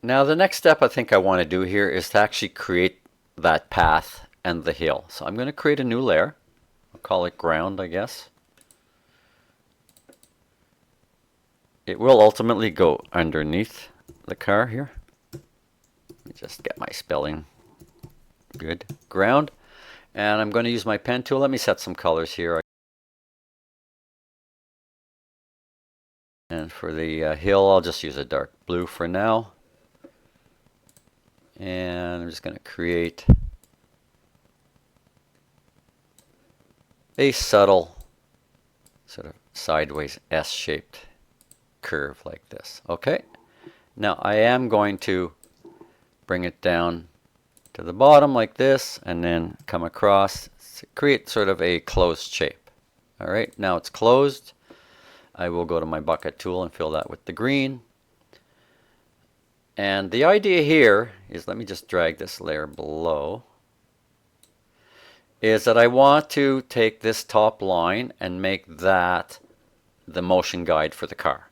Now the next step I think I want to do here is to actually create that path and the hill. So I'm going to create a new layer. I'll call it ground, I guess. It will ultimately go underneath the car here. Let me just get my spelling good. Ground. And I'm going to use my pen tool. Let me set some colors here. And for the hill, I'll just use a dark blue for now. And I'm just going to create a subtle sort of sideways S-shaped curve like this. Okay. Now I am going to bring it down to the bottom like this and then come across to create sort of a closed shape. All right. Now it's closed. I will go to my bucket tool and fill that with the green. And the idea here is, let me just drag this layer below, is that I want to take this top line and make that the motion guide for the car.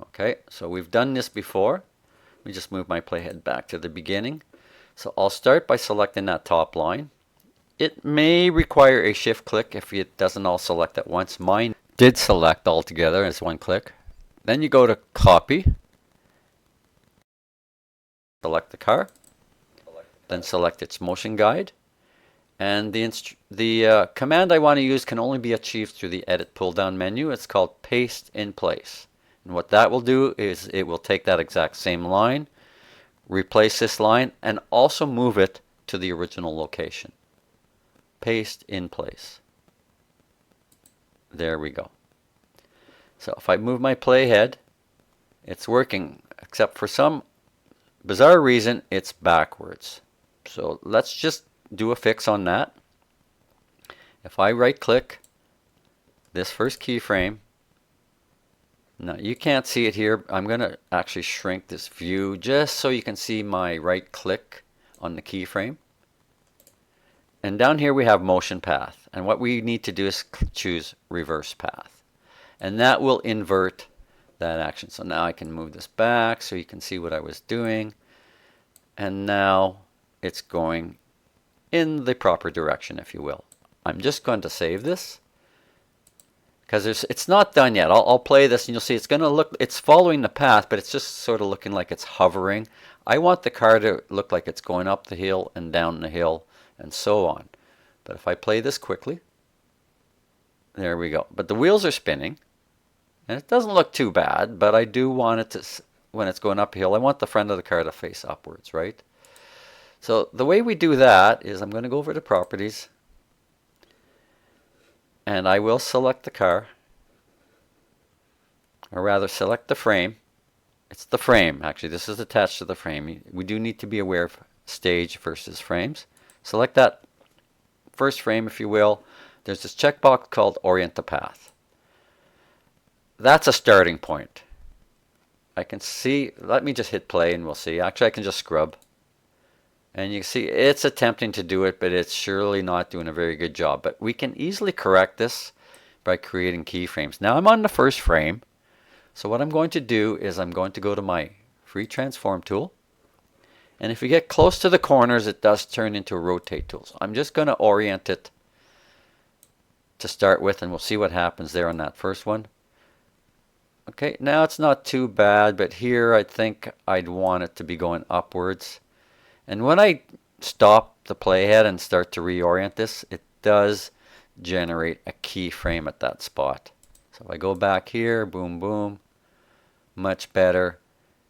Okay, so we've done this before. Let me just move my playhead back to the beginning. So I'll start by selecting that top line. It may require a shift click if it doesn't all select at once. Mine did select all together as one click. Then you go to copy, select the car, then select its motion guide. And the command I want to use can only be achieved through the edit pull down menu. It's called paste in place. And what that will do is it will take that exact same line, replace this line, and also move it to the original location. Paste in place. There we go. So if I move my playhead, it's working, except for some bizarre reason it's backwards. So let's just do a fix on that. If I right click this first keyframe, now you can't see it here. I'm going to actually shrink this view just so you can see my right click on the keyframe. And down here we have motion path. And what we need to do is choose reverse path. And that will invert that action. So now I can move this back so you can see what I was doing. And now it's going in the proper direction, if you will. I'm just going to save this because it's not done yet. I'll play this and you'll see it's going to look, it's following the path, but it's just sort of looking like it's hovering. I want the car to look like it's going up the hill and down the hill and so on. But if I play this quickly, there we go. But the wheels are spinning and it doesn't look too bad, but I do want it to, when it's going uphill, I want the front of the car to face upwards, right? So the way we do that is I'm going to go over to properties and I will select the car, or rather select the frame. It's the frame, actually. This is attached to the frame. We do need to be aware of stage versus frames. Select that first frame, if you will. There's this checkbox called Orient the Path. That's a starting point. I can see, let me just hit play and we'll see. Actually, I can just scrub. And you can see it's attempting to do it, but it's surely not doing a very good job. But we can easily correct this by creating keyframes. Now I'm on the first frame. So what I'm going to do is I'm going to go to my free transform tool. And if we get close to the corners, it does turn into a rotate tool. So I'm just going to orient it to start with, and we'll see what happens there on that first one. Okay, now it's not too bad, but here I think I'd want it to be going upwards. And when I stop the playhead and start to reorient this, it does generate a keyframe at that spot. So if I go back here, boom, boom, much better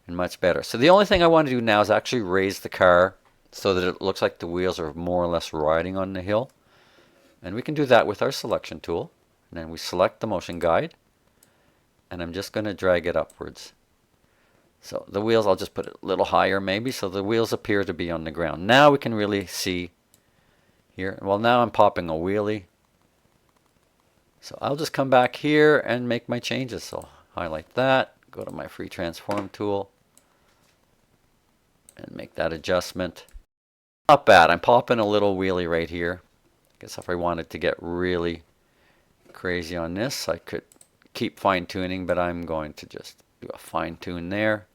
and much better. So the only thing I want to do now is actually raise the car so that it looks like the wheels are more or less riding on the hill. And we can do that with our selection tool. And then we select the motion guide. And I'm just going to drag it upwards. So the wheels, I'll just put it a little higher maybe, so the wheels appear to be on the ground. Now we can really see here. Well, now I'm popping a wheelie. So I'll just come back here and make my changes. So highlight that, go to my free transform tool, and make that adjustment. Not bad. I'm popping a little wheelie right here. I guess if I wanted to get really crazy on this, I could keep fine tuning, but I'm going to just do a fine tune there.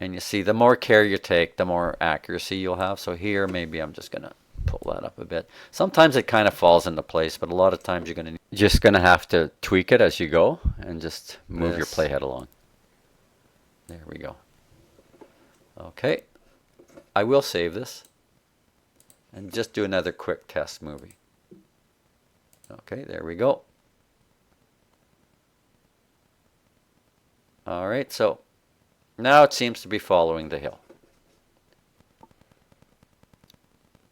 And you see, the more care you take, the more accuracy you'll have. So here, maybe I'm just going to pull that up a bit. Sometimes it kind of falls into place, but a lot of times you're just going to have to tweak it as you go and just move your playhead along. There we go. Okay. I will save this and just do another quick test movie. Okay, there we go. All right, so now it seems to be following the hill.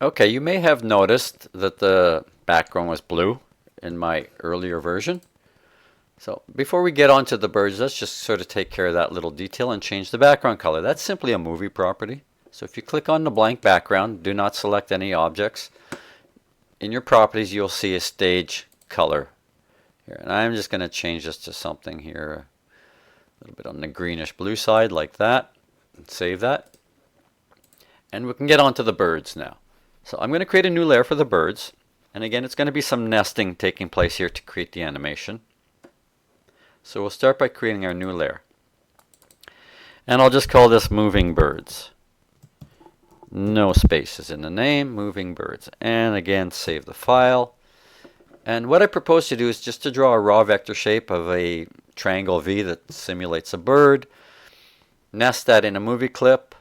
Okay, you may have noticed that the background was blue in my earlier version. So before we get on to the birds, let's just sort of take care of that little detail and change the background color. That's simply a movie property. So if you click on the blank background, do not select any objects. In your properties, you'll see a stage color here. And I'm just going to change this to something here, a little bit on the greenish blue side like that. And save that. And we can get on to the birds now. So I'm going to create a new layer for the birds. And again, it's going to be some nesting taking place here to create the animation. So we'll start by creating our new layer. And I'll just call this Moving Birds. No spaces in the name, Moving Birds. And again, save the file. And what I propose to do is just to draw a raw vector shape of a triangle V that simulates a bird. Nest that in a movie clip.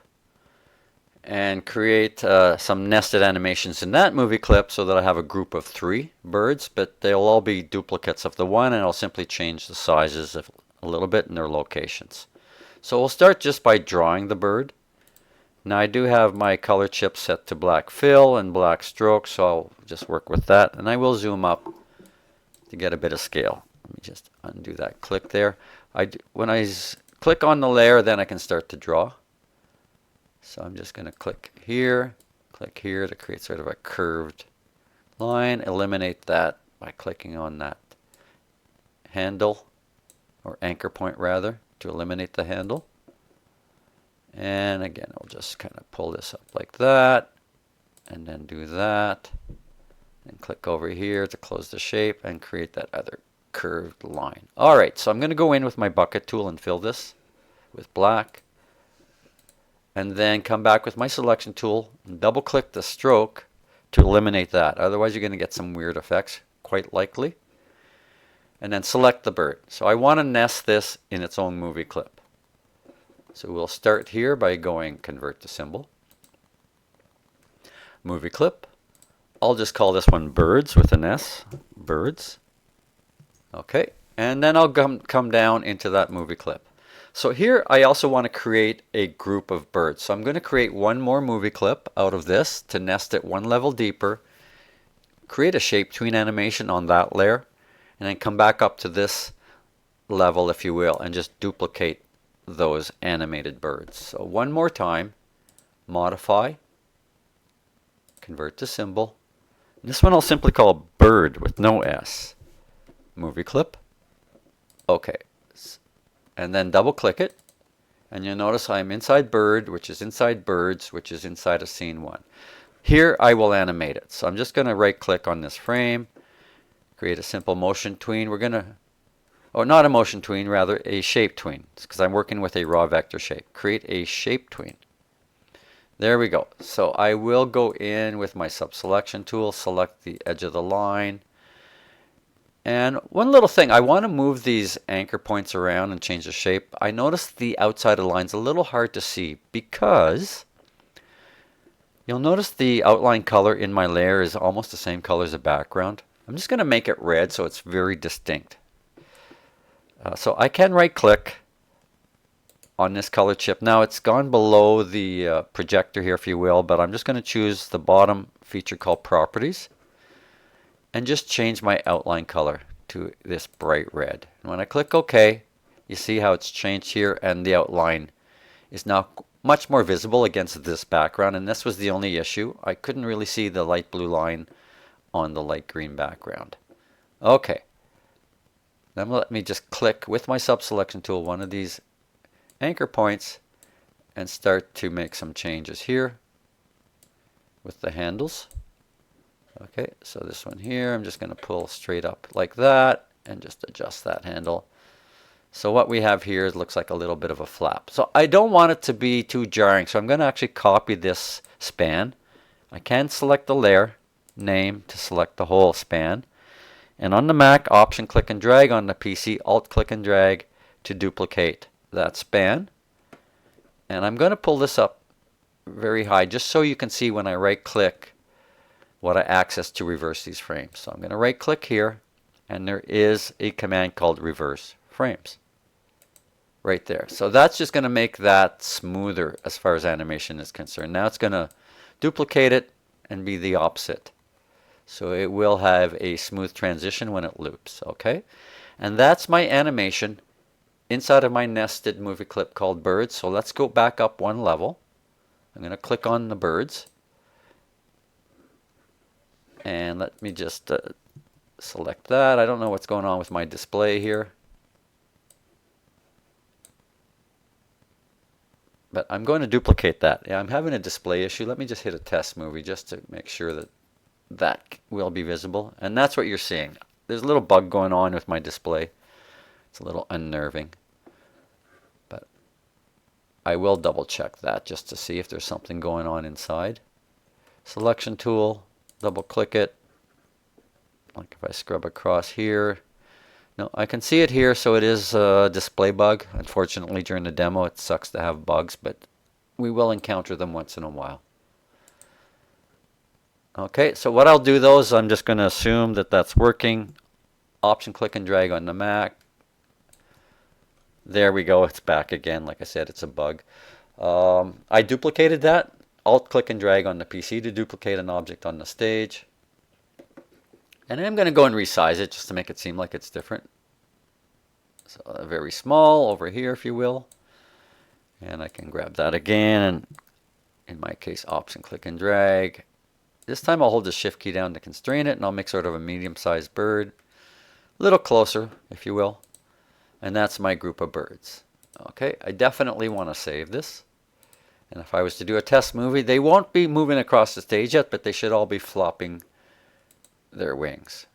And create some nested animations in that movie clip so that I have a group of 3 birds, but they'll all be duplicates of the one, and I'll simply change the sizes a little bit in their locations. So we'll start just by drawing the bird. Now I do have my color chip set to black fill and black stroke, so I'll just work with that, and I will zoom up to get a bit of scale. Let me just undo that click there. When I click on the layer, then I can start to draw. So I'm just going to click here to create sort of a curved line. Eliminate that by clicking on that handle, or anchor point rather, to eliminate the handle. And again, I'll just kind of pull this up like that, and then do that, and click over here to close the shape and create that other curved line. Alright, so I'm going to go in with my bucket tool and fill this with black. And then come back with my selection tool and double click the stroke to eliminate that. Otherwise you're going to get some weird effects, quite likely. And then select the bird. So I want to nest this in its own movie clip. So we'll start here by going convert to symbol. Movie clip. I'll just call this one birds with an S. Birds. Okay. And then I'll come down into that movie clip. So here I also want to create a group of birds. So I'm going to create one more movie clip out of this to nest it one level deeper, create a shape tween animation on that layer, and then come back up to this level, if you will, and just duplicate those animated birds. So one more time, modify, convert to symbol. And this one I'll simply call bird with no S. Movie clip. Okay. And then double click it, and you'll notice I'm inside bird, which is inside birds, which is inside of scene 1. Here I will animate it. So I'm just going to right click on this frame, create a simple motion tween. We're going to, or not a motion tween, rather a shape tween, because I'm working with a raw vector shape. Create a shape tween. There we go. So I will go in with my subselection tool, select the edge of the line. And one little thing, I want to move these anchor points around and change the shape. I noticed the outside of the line's a little hard to see because you'll notice the outline color in my layer is almost the same color as the background. I'm just going to make it red so it's very distinct. So I can right click on this color chip. Now it's gone below the projector here, if you will, but I'm just going to choose the bottom feature called Properties. And just change my outline color to this bright red. And when I click OK, you see how it's changed here, and the outline is now much more visible against this background. And this was the only issue. I couldn't really see the light blue line on the light green background. Okay. Then let me just click with my subselection tool one of these anchor points and start to make some changes here with the handles. Okay, so this one here, I'm just going to pull straight up like that and just adjust that handle. So what we have here looks like a little bit of a flap. So I don't want it to be too jarring, so I'm going to actually copy this span. I can select the layer name to select the whole span. And on the Mac, Option click and drag. On the PC, Alt click and drag to duplicate that span. And I'm going to pull this up very high just so you can see when I right click what I access to reverse these frames. So I'm going to right click here, and there is a command called reverse frames right there. So that's just going to make that smoother as far as animation is concerned. Now it's going to duplicate it and be the opposite. So it will have a smooth transition when it loops, okay? And that's my animation inside of my nested movie clip called birds. So let's go back up one level. I'm going to click on the birds. And let me just select that. I don't know what's going on with my display here. But I'm going to duplicate that. Yeah, I'm having a display issue. Let me just hit a test movie just to make sure that that will be visible. And that's what you're seeing. There's a little bug going on with my display. It's a little unnerving. But I will double check that just to see if there's something going on inside. Selection tool, double click it. Like if I scrub across here. No, I can see it here, so it is a display bug. Unfortunately, during the demo, it sucks to have bugs, but we will encounter them once in a while. Okay, so what I'll do though is I'm just going to assume that that's working. Option click and drag on the Mac. There we go, it's back again. Like I said, it's a bug. I duplicated that. Alt click and drag on the PC to duplicate an object on the stage. And I'm going to go and resize it just to make it seem like it's different. So very small over here, if you will. And I can grab that again. And in my case, Option click and drag. This time I'll hold the Shift key down to constrain it, and I'll make sort of a medium-sized bird. A little closer, if you will. And that's my group of birds. Okay, I definitely want to save this. And if I was to do a test movie, they won't be moving across the stage yet, but they should all be flopping their wings.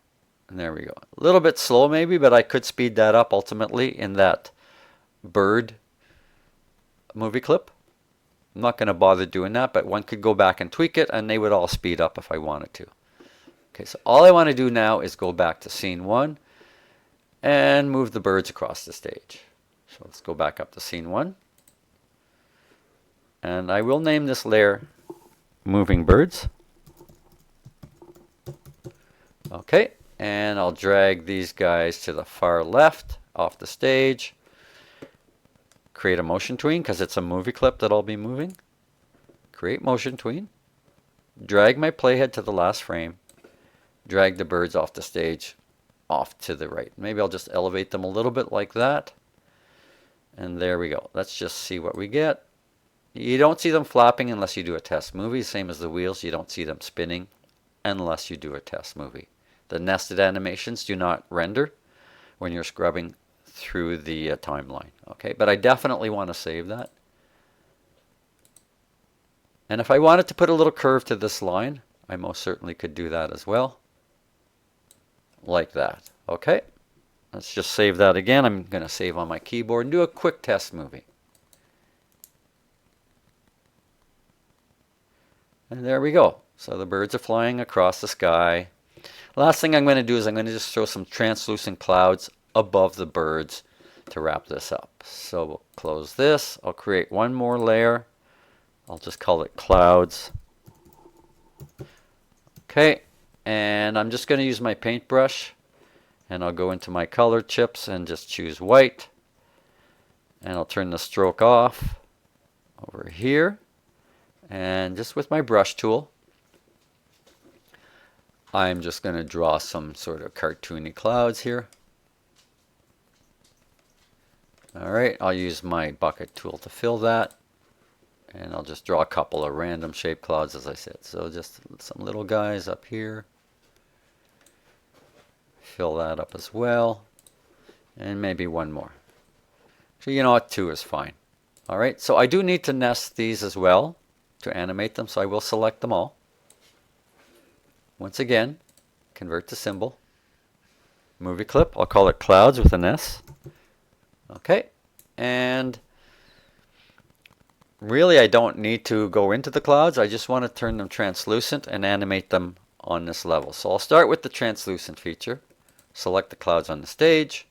And there we go. A little bit slow maybe, but I could speed that up ultimately in that bird movie clip. I'm not going to bother doing that, but one could go back and tweak it and they would all speed up if I wanted to. Okay, so all I want to do now is go back to scene 1 and move the birds across the stage. So let's go back up to scene 1. And I will name this layer Moving Birds. Okay, and I'll drag these guys to the far left off the stage. Create a motion tween because it's a movie clip that I'll be moving. Create motion tween. Drag my playhead to the last frame. Drag the birds off the stage off to the right. Maybe I'll just elevate them a little bit like that. And there we go. Let's just see what we get. You don't see them flapping unless you do a test movie. Same as the wheels. You don't see them spinning unless you do a test movie. The nested animations do not render when you're scrubbing through the timeline. Okay, but I definitely want to save that. And if I wanted to put a little curve to this line, I most certainly could do that as well. Like that. Okay, let's just save that again. I'm going to save on my keyboard and do a quick test movie. And there we go. So the birds are flying across the sky. Last thing I'm going to do is I'm going to just throw some translucent clouds above the birds to wrap this up. So we'll close this. I'll create one more layer. I'll just call it clouds. Okay, and I'm just going to use my paintbrush, and I'll go into my color chips and just choose white. And I'll turn the stroke off over here. And just with my brush tool, I'm just going to draw some sort of cartoony clouds here. Alright, I'll use my bucket tool to fill that. And I'll just draw a couple of random shaped clouds, as I said. So just some little guys up here. Fill that up as well. And maybe one more. So you know what, 2 is fine. Alright, so I do need to nest these as well to animate them, so I will select them all. Once again, convert to symbol. Movie clip, I'll call it clouds with an S. Okay, and really I don't need to go into the clouds. I just want to turn them translucent and animate them on this level. So I'll start with the translucent feature. Select the clouds on the stage.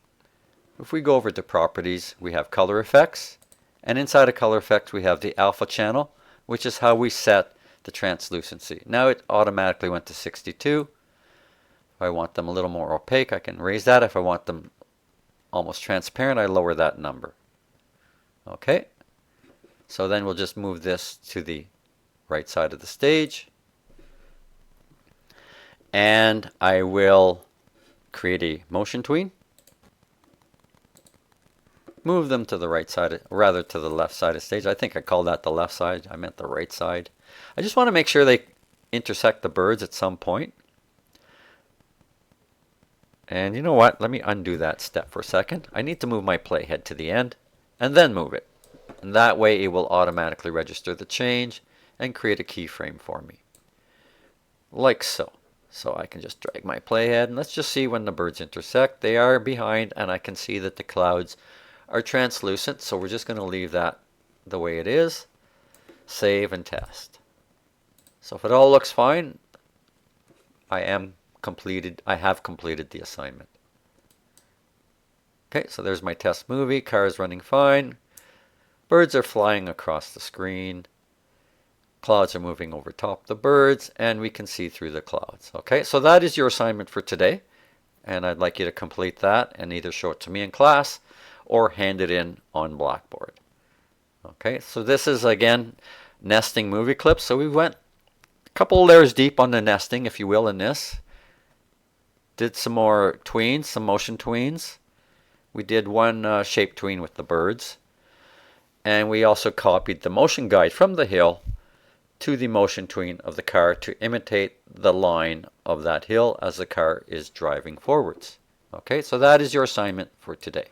If we go over to properties, we have color effects, and inside of color effects we have the alpha channel, which is how we set the translucency. Now it automatically went to 62. If I want them a little more opaque, I can raise that. If I want them almost transparent, I lower that number. Okay, so then we'll just move this to the right side of the stage, and I will create a motion tween. Move them to the right side, rather to the left side of the stage. I think I called that the left side. I meant the right side. I just want to make sure they intersect the birds at some point. And you know what? Let me undo that step for a second. I need to move my playhead to the end and then move it. And that way it will automatically register the change and create a keyframe for me. Like so. So I can just drag my playhead and let's just see when the birds intersect. They are behind and I can see that the clouds are translucent, so we're just going to leave that the way it is. Save and test. So if it all looks fine, I have completed the assignment. Okay, so there's my test movie. Car is running fine. Birds are flying across the screen. Clouds are moving over top the birds, and we can see through the clouds. Okay, so that is your assignment for today, and I'd like you to complete that and either show it to me in class or hand it in on Blackboard. Okay, so this is again nesting movie clips. So we went a couple layers deep on the nesting, if you will, in this. Did some more tweens, some motion tweens. We did one shape tween with the birds. And we also copied the motion guide from the hill to the motion tween of the car to imitate the line of that hill as the car is driving forwards. Okay, so that is your assignment for today.